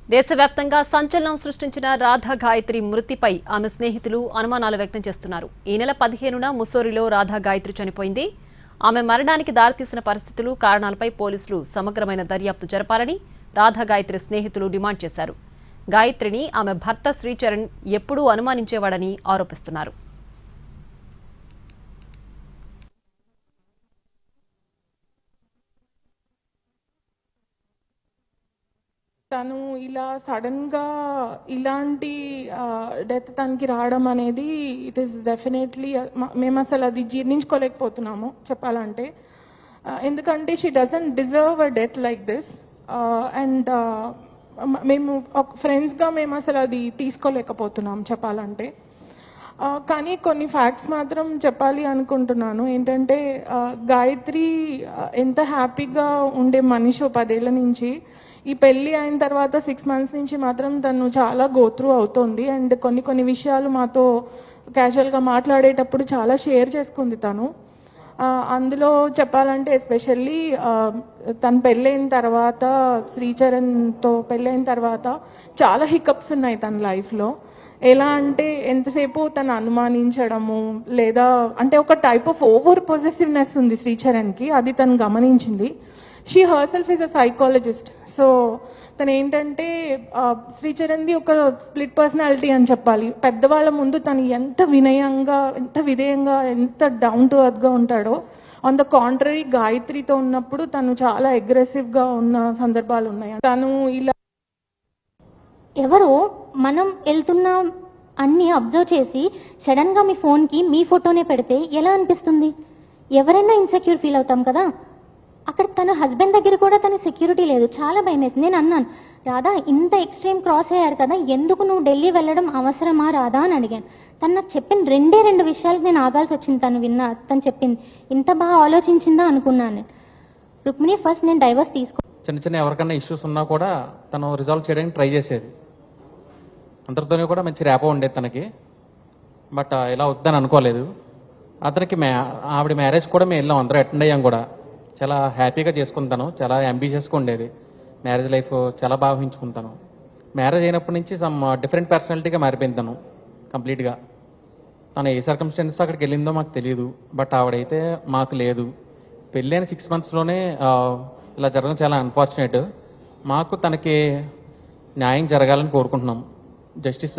దేశవ్యాప్తంగా సంచలనం సృష్టించిన రాధా గాయత్రి మృతిపై ఆమె స్నేహితులు అనుమానాలు వ్యక్తం చేస్తున్నారు. ఈ నెల 15న ముస్సోరిలో రాధా గాయత్రి చనిపోయింది. ఆమె మరణానికి దారితీసిన పరిస్థితులు, కారణాలపై పోలీసులు సమగ్రమైన దర్యాప్తు జరపాలని రాధా గాయత్రి స్నేహితులు డిమాండ్ చేశారు. గాయత్రిని ఆమె భర్త శ్రీచరణ్ ఎప్పుడూ అనుమానించేవాడని ఆరోపిస్తున్నారు. తను ఇలా సడన్గా ఇలాంటి డెత్ తనకి రావడం అనేది ఇట్ ఈస్ డెఫినెట్లీ మేము అసలు అది జీర్ణించుకోలేకపోతున్నాము చెప్పాలంటే. ఎందుకంటే she doesn't deserve a death like this. And మేము ఫ్రెండ్స్గా మేము అసలు అది తీసుకోలేకపోతున్నాం చెప్పాలంటే. కానీ కొన్ని ఫ్యాక్ట్స్ మాత్రం చెప్పాలి అనుకుంటున్నాను. ఏంటంటే గాయత్రి ఎంత హ్యాపీగా ఉండే మనిషి 10 ఏళ్ల నుంచి ఈ పెళ్ళి అయిన తర్వాత 6 months నుంచి మాత్రం తను చాలా గోత్రూ అవుతోంది. అండ్ కొన్ని విషయాలు మాతో క్యాజువల్గా మాట్లాడేటప్పుడు చాలా షేర్ చేసుకుంది తను. అందులో చెప్పాలంటే ఎస్పెషల్లీ తను పెళ్ళైన తర్వాత, శ్రీచరణ్తో పెళ్ళైన తర్వాత చాలా హికప్స్ ఉన్నాయి తన లైఫ్లో. ఎలా అంటే ఎంతసేపు తను అనుమానించడము, లేదా అంటే ఒక టైప్ ఆఫ్ ఓవర్ పొజెసివ్నెస్ ఉంది శ్రీచరణ్కి, అది తను గమనించింది. She herself is a psychologist. So తను ఏంటంటే శ్రీచరణ్ది ఒక స్ప్లిట్ పర్సనాలిటీ అని చెప్పాలి. పెద్దవాళ్ళ ముందు తను ఎంత వినయంగా, ఎంత విధేయంగా, ఎంత డౌన్ టు ఎర్త్గా ఉంటాడో, ఆన్ ద కాంట్రరీ గాయత్రితో ఉన్నప్పుడు తను చాలా అగ్రెసివ్గా ఉన్న సందర్భాలు ఉన్నాయి. తను ఇలా ఎవరో మనం వెళ్తున్నా అన్ని అబ్జర్వ్ చేసి సడన్గా మీ ఫోన్కి మీ ఫోటోనే పెడితే ఎలా అనిపిస్తుంది? ఎవరైనా ఇన్సెక్యూర్ ఫీల్ అవుతాం కదా. అక్కడ తన హస్బెండ్ దగ్గర కూడా తన సెక్యూరిటీ లేదు. చాలా భయం వేసింది. నేను అన్నాను, రాధా ఇంత ఎక్స్ట్రీమ్ క్రాస్ అయ్యారు కదా, ఎందుకు నువ్వు ఢిల్లీ వెళ్ళడం అవసరమా రాధా అని అడిగాను. తను నాకు చెప్పిన 2 విషయాలకు నేను ఆగాల్సి వచ్చింది. తను చెప్పింది ఇంత బాగా ఆలోచించిందా అనుకున్నాను. రుక్మిణి, ఫస్ట్ నేను డైవర్స్ చిన్న ఎవరికన్నా ఇష్యూస్ ఉన్నా కూడా తను రిజాల్వ్ చేయడానికి ట్రై చేసేది. అందరితోనే కూడా మంచి ర్యాపో ఉండేది తనకి. బట్ ఇలా అవుతుందని అనుకోలేదు. అతనికి ఆవిడ మ్యారేజ్ కూడా మేము వెళ్ళాం, అందరూ అటెండ్ అయ్యాం కూడా. చాలా హ్యాపీగా చేసుకుంటాను, చాలా అంబిషియస్గా ఉండేది. మ్యారేజ్ లైఫ్ చాలా బాగా ఊహించుకుంటాను. మ్యారేజ్ అయినప్పటి నుంచి సమ్ డిఫరెంట్ పర్సనాలిటీగా మారిపోయింది తను కంప్లీట్గా. తను ఏ సర్కమ్స్టాన్సెస్ అక్కడికి వెళ్ళిందో మాకు తెలియదు. బట్ ఆవిడైతే మాకు లేదు. పెళ్ళైన 6 monthsలోనే ఇలా జరగడం చాలా అన్ఫార్చునేట్. మాకు తనకి న్యాయం జరగాలని కోరుకుంటున్నాం. జస్టిస్